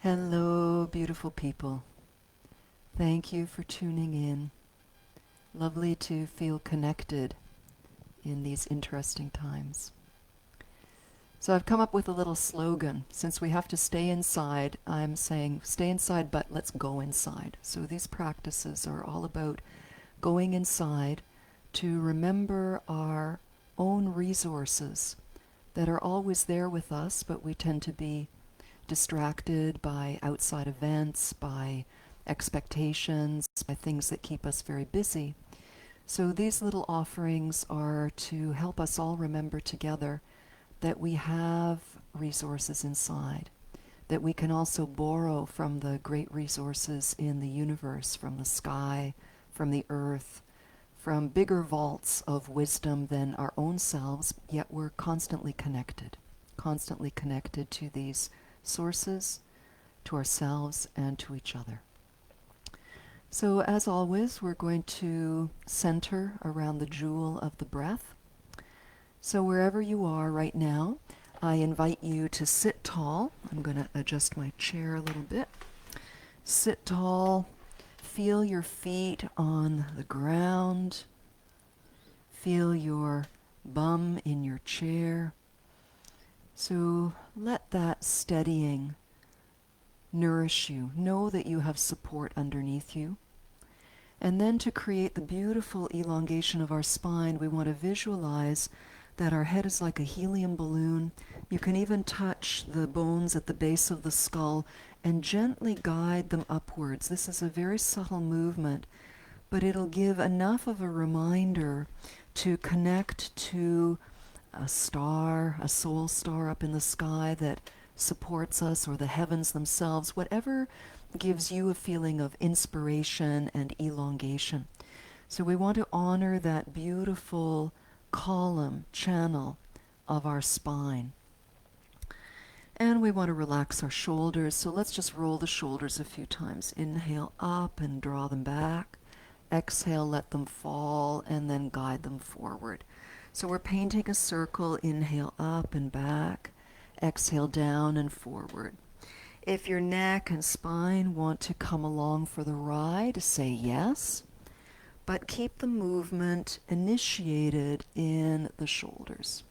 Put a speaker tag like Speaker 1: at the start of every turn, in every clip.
Speaker 1: Hello, beautiful people. Thank you for tuning in. Lovely to feel connected in these interesting times. So I've come up with a little slogan. Since we have to stay inside, I'm saying stay inside, but let's go inside. So these practices are all about going inside to remember our own resources that are always there with us, but we tend to be distracted by outside events, by expectations, by things that keep us very busy. So these little offerings are to help us all remember together that we have resources inside, that we can also borrow from the great resources in the universe, from the sky, from the earth, from bigger vaults of wisdom than our own selves, yet we're constantly connected to these sources, to ourselves, and to each other. So as always, we're going to center around the jewel of the breath. So wherever you are right now, I invite you to sit tall. I'm going to adjust my chair a little bit. Sit tall. Feel your feet on the ground. Feel your bum in your chair. So let that steadying nourish you. Know that you have support underneath you. And then to create the beautiful elongation of our spine, we want to visualize that our head is like a helium balloon. You can even touch the bones at the base of the skull and gently guide them upwards. This is a very subtle movement, but it'll give enough of a reminder to connect to a star, a soul star up in the sky that supports us, or the heavens themselves, whatever gives you a feeling of inspiration and elongation. So we want to honor that beautiful column, channel of our spine. And we want to relax our shoulders, so let's just roll the shoulders a few times. Inhale up and draw them back. Exhale, let them fall, and then guide them forward. So we're painting a circle. Inhale up and back. Exhale down and forward. If your neck and spine want to come along for the ride, say yes, but keep the movement initiated in the shoulders.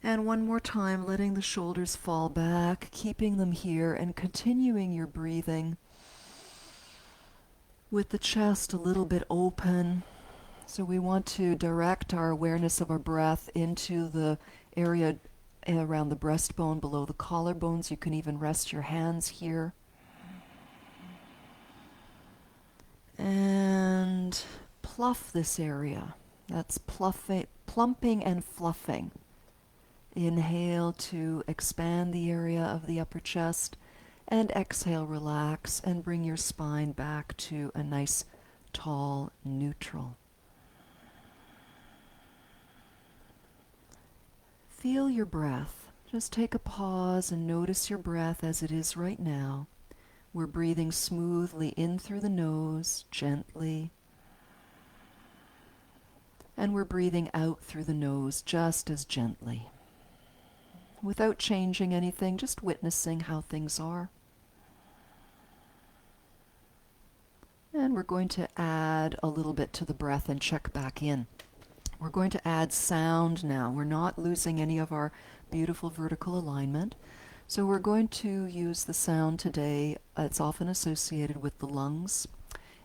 Speaker 1: And one more time, letting the shoulders fall back, keeping them here, and continuing your breathing with the chest a little bit open. So we want to direct our awareness of our breath into the area around the breastbone, below the collarbones. You can even rest your hands here. And pluff this area. That's plumping and fluffing. Inhale to expand the area of the upper chest, and exhale, relax, and bring your spine back to a nice, tall, neutral. Feel your breath. Just take a pause and notice your breath as it is right now. We're breathing smoothly in through the nose, gently. And we're breathing out through the nose just as gently. Without changing anything, just witnessing how things are. And we're going to add a little bit to the breath and check back in. We're going to add sound now. We're not losing any of our beautiful vertical alignment. So we're going to use the sound today. It's often associated with the lungs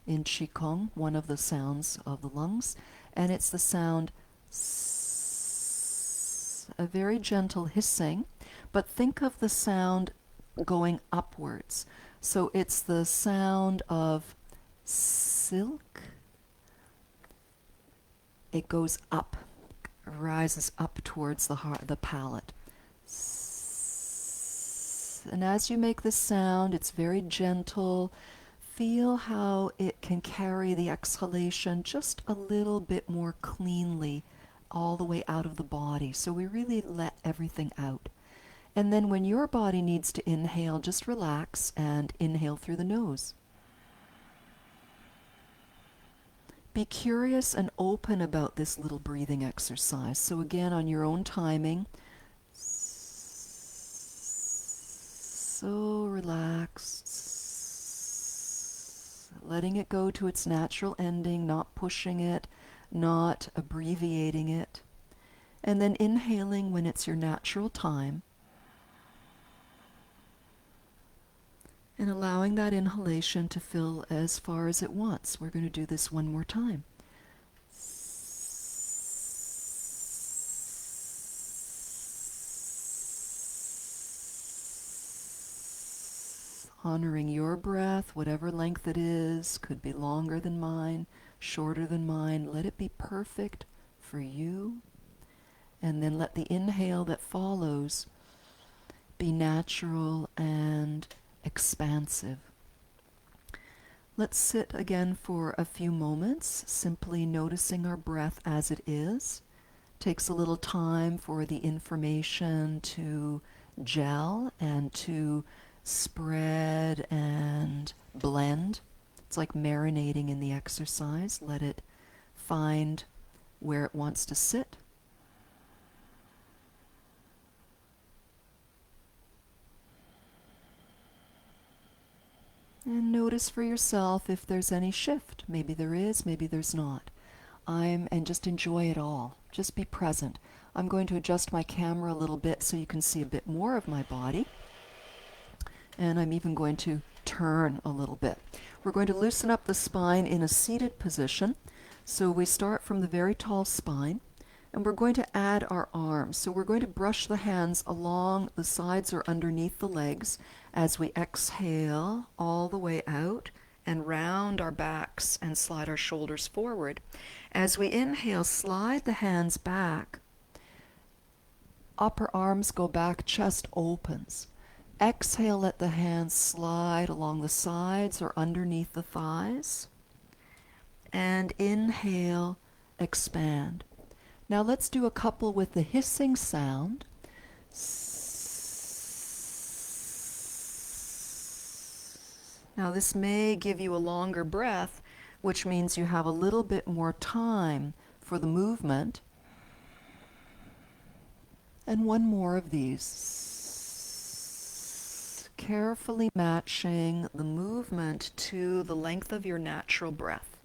Speaker 1: in Qigong, one of the sounds of the lungs. And it's the sound s, a very gentle hissing, but think of the sound going upwards. So it's the sound of silk. It goes up, rises up towards the heart, the palate. And as you make this sound, it's very gentle. Feel how it can carry the exhalation just a little bit more cleanly all the way out of the body. So we really let everything out. And then when your body needs to inhale, just relax and inhale through the nose. Be curious and open about this little breathing exercise. So again, on your own timing, So relaxed, letting it go to its natural ending, not pushing it, not abbreviating it. And then inhaling when it's your natural time. And allowing that inhalation to fill as far as it wants. We're going to do this one more time. Honoring your breath, whatever length it is, could be longer than mine, shorter than mine. Let it be perfect for you. And then let the inhale that follows be natural and expansive. Let's sit again for a few moments, simply noticing our breath as it is. Takes a little time for the information to gel and to spread and blend. It's like marinating in the exercise. Let it find where it wants to sit. And notice for yourself if there's any shift. Maybe there is, maybe there's not. And just enjoy it all. Just be present. I'm going to adjust my camera a little bit so you can see a bit more of my body. And I'm even going to turn a little bit. We're going to loosen up the spine in a seated position. So we start from the very tall spine, and we're going to add our arms. So we're going to brush the hands along the sides or underneath the legs as we exhale all the way out and round our backs and slide our shoulders forward. As we inhale, slide the hands back. Upper arms go back, chest opens. Exhale, let the hands slide along the sides or underneath the thighs. And inhale, expand. Now let's do a couple with the hissing sound. Now this may give you a longer breath, which means you have a little bit more time for the movement. And one more of these. Carefully matching the movement to the length of your natural breath.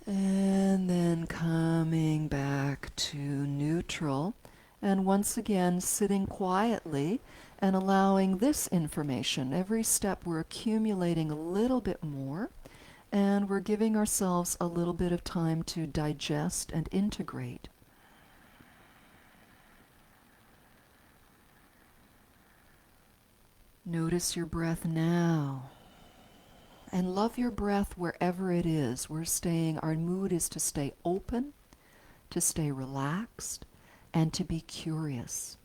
Speaker 1: And then coming back to neutral. And once again, sitting quietly and allowing this information. Every step we're accumulating a little bit more, and we're giving ourselves a little bit of time to digest and integrate. Notice your breath now. And love your breath wherever it is. Our mood is to stay open, to stay relaxed, and to be curious.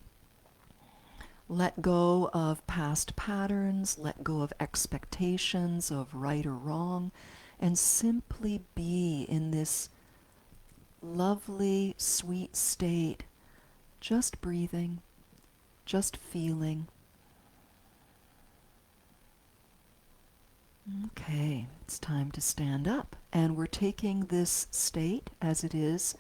Speaker 1: Let go of past patterns, let go of expectations of right or wrong, and simply be in this lovely, sweet state, just breathing, just feeling. Okay, it's time to stand up. And we're taking this state as it is.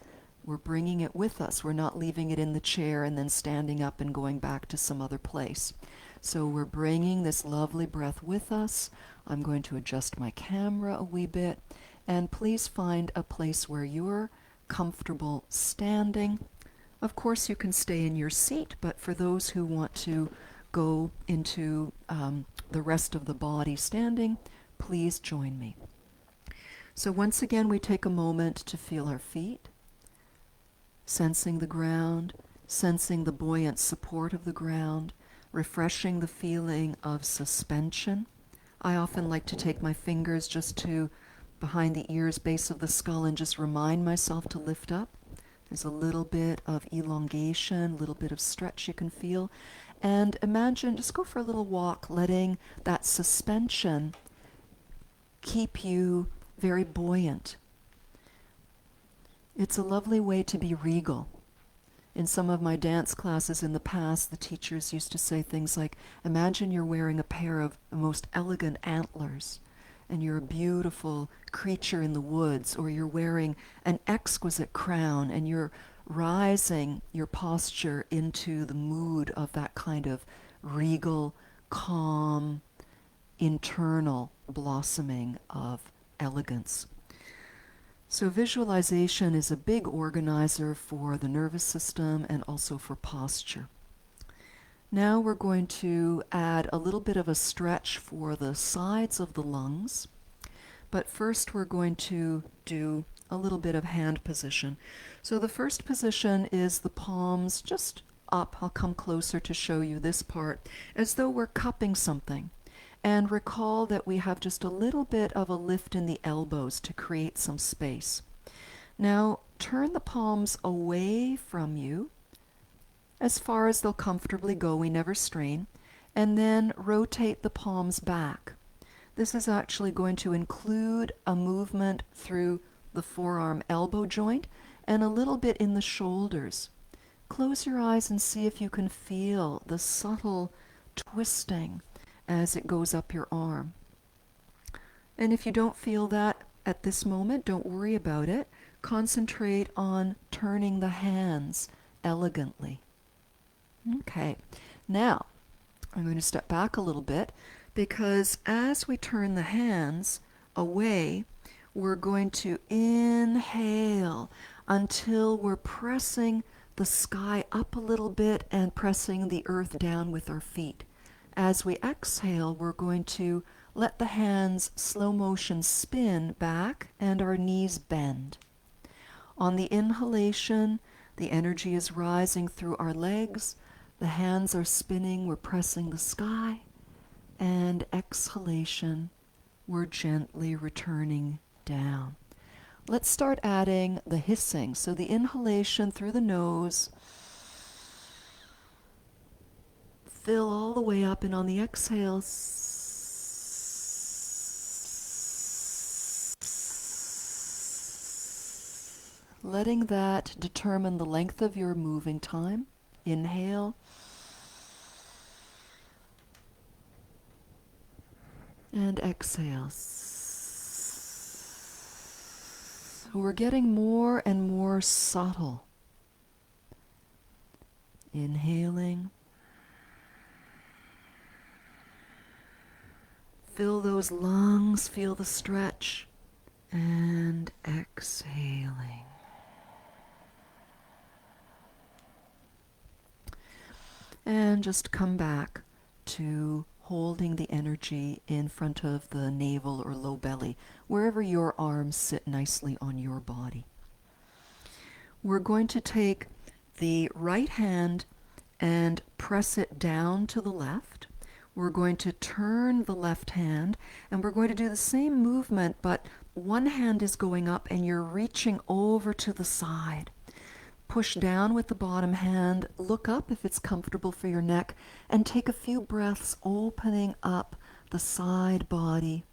Speaker 1: We're bringing it with us. We're not leaving it in the chair and then standing up and going back to some other place. So we're bringing this lovely breath with us. I'm going to adjust my camera a wee bit. And please find a place where you're comfortable standing. Of course, you can stay in your seat, but for those who want to go into the rest of the body standing, please join me. So once again, we take a moment to feel our feet, sensing the ground, sensing the buoyant support of the ground, refreshing the feeling of suspension. I often like to take my fingers just to behind the ears, base of the skull, and just remind myself to lift up. There's a little bit of elongation, a little bit of stretch you can feel. And imagine, just go for a little walk, letting that suspension keep you very buoyant. It's a lovely way to be regal. In some of my dance classes in the past, the teachers used to say things like, imagine you're wearing a pair of the most elegant antlers, and you're a beautiful creature in the woods, or you're wearing an exquisite crown, and you're rising your posture into the mood of that kind of regal, calm, internal blossoming of elegance. So visualization is a big organizer for the nervous system and also for posture. Now we're going to add a little bit of a stretch for the sides of the lungs. But first we're going to do a little bit of hand position. So the first position is the palms just up. I'll come closer to show you this part, as though we're cupping something. And recall that we have just a little bit of a lift in the elbows to create some space. Now turn the palms away from you as far as they'll comfortably go. We never strain. And then rotate the palms back. This is actually going to include a movement through the forearm elbow joint and a little bit in the shoulders. Close your eyes and see if you can feel the subtle twisting as it goes up your arm. And if you don't feel that at this moment, don't worry about it. Concentrate on turning the hands elegantly. Okay, now I'm going to step back a little bit, because as we turn the hands away, we're going to inhale until we're pressing the sky up a little bit and pressing the earth down with our feet. As we exhale, we're going to let the hands slow motion spin back and our knees bend. On the inhalation, the energy is rising through our legs, the hands are spinning, we're pressing the sky. And exhalation, we're gently returning down. Let's start adding the hissing. So the inhalation through the nose, fill all the way up, and on the exhale, letting that determine the length of your moving time. Inhale. And exhale. So we're getting more and more subtle. Inhaling. Fill those lungs, feel the stretch. And exhaling. And just come back to holding the energy in front of the navel or low belly, wherever your arms sit nicely on your body. We're going to take the right hand and press it down to the left. We're going to turn the left hand, and we're going to do the same movement, but one hand is going up and you're reaching over to the side. Push down with the bottom hand, look up if it's comfortable for your neck, and take a few breaths opening up the side body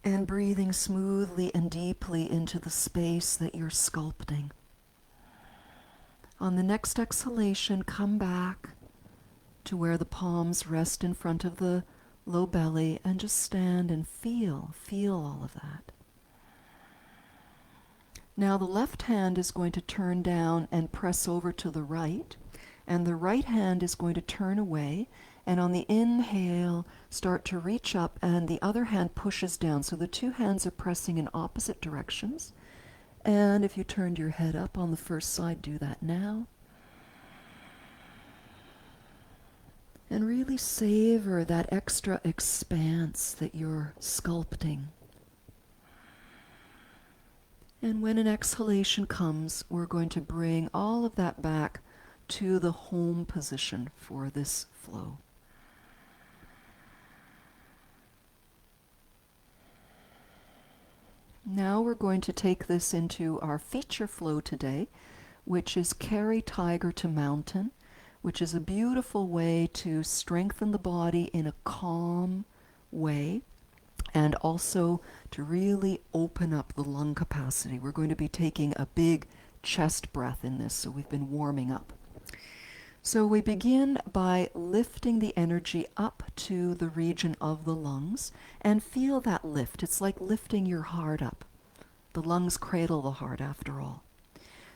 Speaker 1: and breathing smoothly and deeply into the space that you're sculpting. On the next exhalation, come back to where the palms rest in front of the low belly and just stand and feel all of that. Now the left hand is going to turn down and press over to the right, and the right hand is going to turn away, and on the inhale, start to reach up, and the other hand pushes down. So the two hands are pressing in opposite directions. And if you turned your head up on the first side, do that now. And really savor that extra expanse that you're sculpting. And when an exhalation comes, we're going to bring all of that back to the home position for this flow. Now we're going to take this into our feature flow today, which is carry tiger to mountain, which is a beautiful way to strengthen the body in a calm way, and also to really open up the lung capacity. We're going to be taking a big chest breath in this, so we've been warming up. So we begin by lifting the energy up to the region of the lungs, and feel that lift. It's like lifting your heart up. The lungs cradle the heart after all.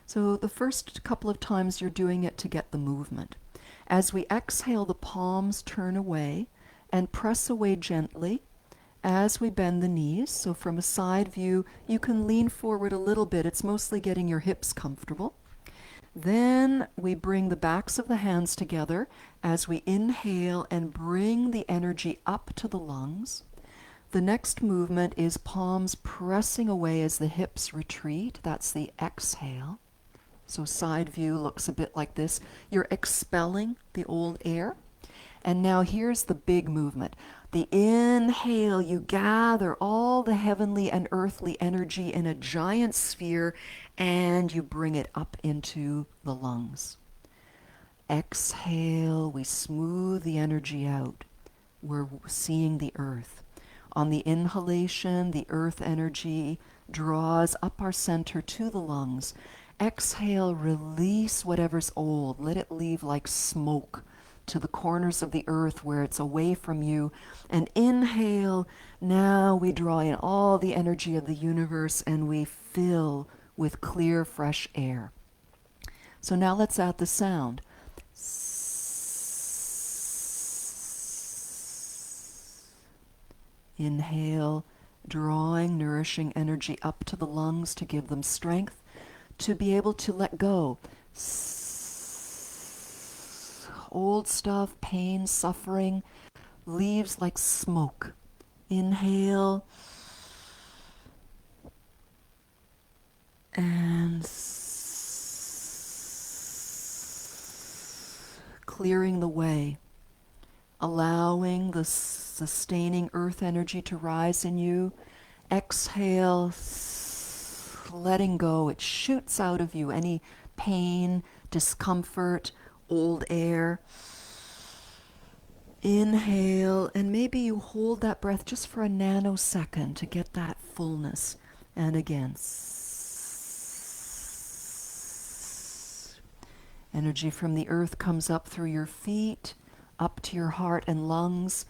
Speaker 1: So the first couple of times you're doing it to get the movement. As we exhale, the palms turn away and press away gently as we bend the knees. So from a side view, you can lean forward a little bit. It's mostly getting your hips comfortable. Then we bring the backs of the hands together as we inhale and bring the energy up to the lungs. The next movement is palms pressing away as the hips retreat. That's the exhale. So side view looks a bit like this. You're expelling the old air. And now here's the big movement. The inhale, you gather all the heavenly and earthly energy in a giant sphere and you bring it up into the lungs. Exhale, we smooth the energy out. We're seeing the earth. On the inhalation, the earth energy draws up our center to the lungs. Exhale, release whatever's old. Let it leave like smoke to the corners of the earth where it's away from you. And inhale, now we draw in all the energy of the universe and we fill with clear, fresh air. So now let's add the sound. Inhale, drawing nourishing energy up to the lungs to give them strength to be able to let go. Old stuff, pain, suffering, leaves like smoke. Inhale. And clearing the way. Allowing the sustaining earth energy to rise in you. Exhale, letting go. It shoots out of you any pain, discomfort, old air. Inhale, and maybe you hold that breath just for a nanosecond to get that fullness. And again, energy from the earth comes up through your feet, up to your heart and lungs.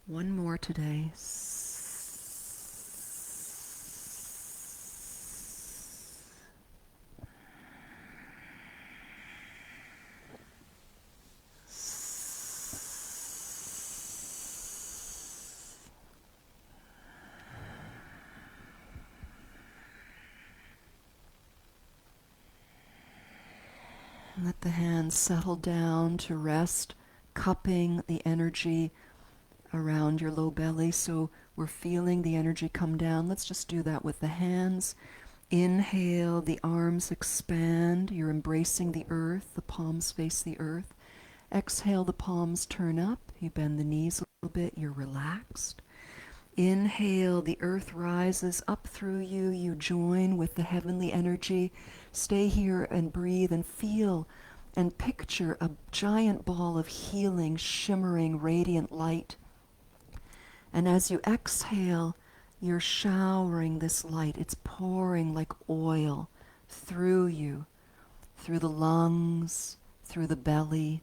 Speaker 1: One more today. Let the hands settle down to rest, cupping the energy around your low belly. So we're feeling the energy come down. Let's just do that with the hands. Inhale, the arms expand. You're embracing the earth. The palms face the earth. Exhale, the palms turn up. You bend the knees a little bit. You're relaxed. Inhale, the earth rises up through you. You join with the heavenly energy. Stay here and breathe and feel and picture a giant ball of healing, shimmering, radiant light. And as you exhale, you're showering this light. It's pouring like oil through you, through the lungs, through the belly,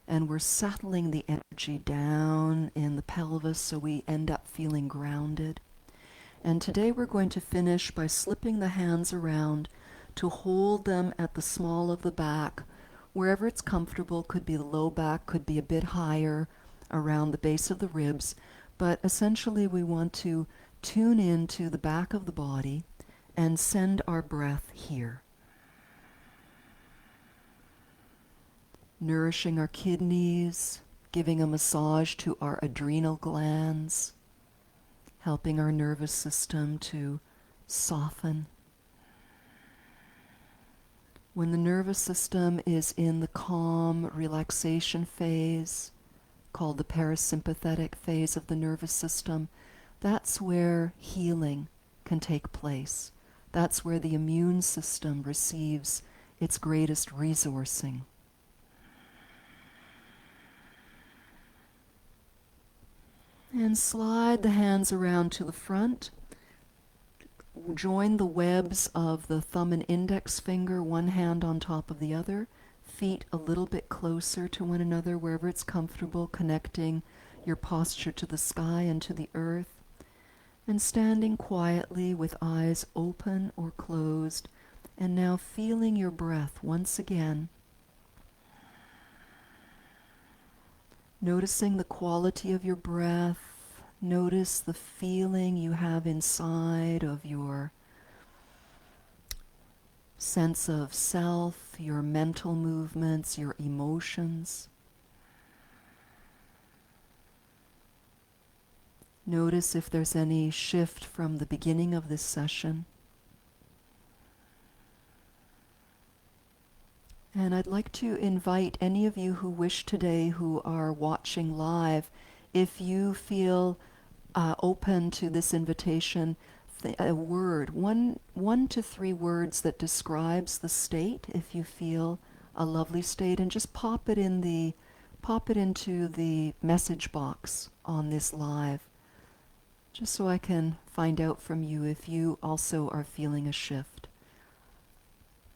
Speaker 1: and we're settling the energy down in the pelvis so we end up feeling grounded. And today we're going to finish by slipping the hands around to hold them at the small of the back, wherever it's comfortable. Could be the low back, could be a bit higher around the base of the ribs. But essentially we want to tune into the back of the body and send our breath here. Nourishing our kidneys, giving a massage to our adrenal glands, helping our nervous system to soften. When the nervous system is in the calm relaxation phase, called the parasympathetic phase of the nervous system, that's where healing can take place. That's where the immune system receives its greatest resourcing. And slide the hands around to the front. Join the webs of the thumb and index finger, one hand on top of the other. feet a little bit closer to one another wherever it's comfortable, connecting your posture to the sky and to the earth, and standing quietly with eyes open or closed, and now feeling your breath once again. Noticing the quality of your breath. Notice the feeling you have inside of your sense of self, your mental movements, your emotions. Notice if there's any shift from the beginning of this session. And I'd like to invite any of you who wish today, who are watching live, if you feel open to this invitation, a word, one to three words that describes the state, if you feel a lovely state, and just pop it into the message box on this live, just so I can find out from you if you also are feeling a shift.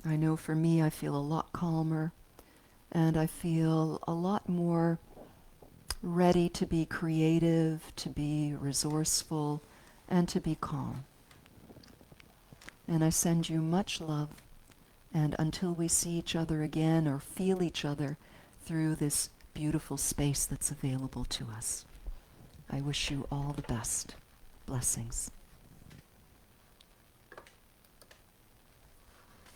Speaker 1: I know for me, I feel a lot calmer, and I feel a lot more ready to be creative, to be resourceful, and to be calm. And I send you much love, and until we see each other again or feel each other through this beautiful space that's available to us, I wish you all the best. Blessings.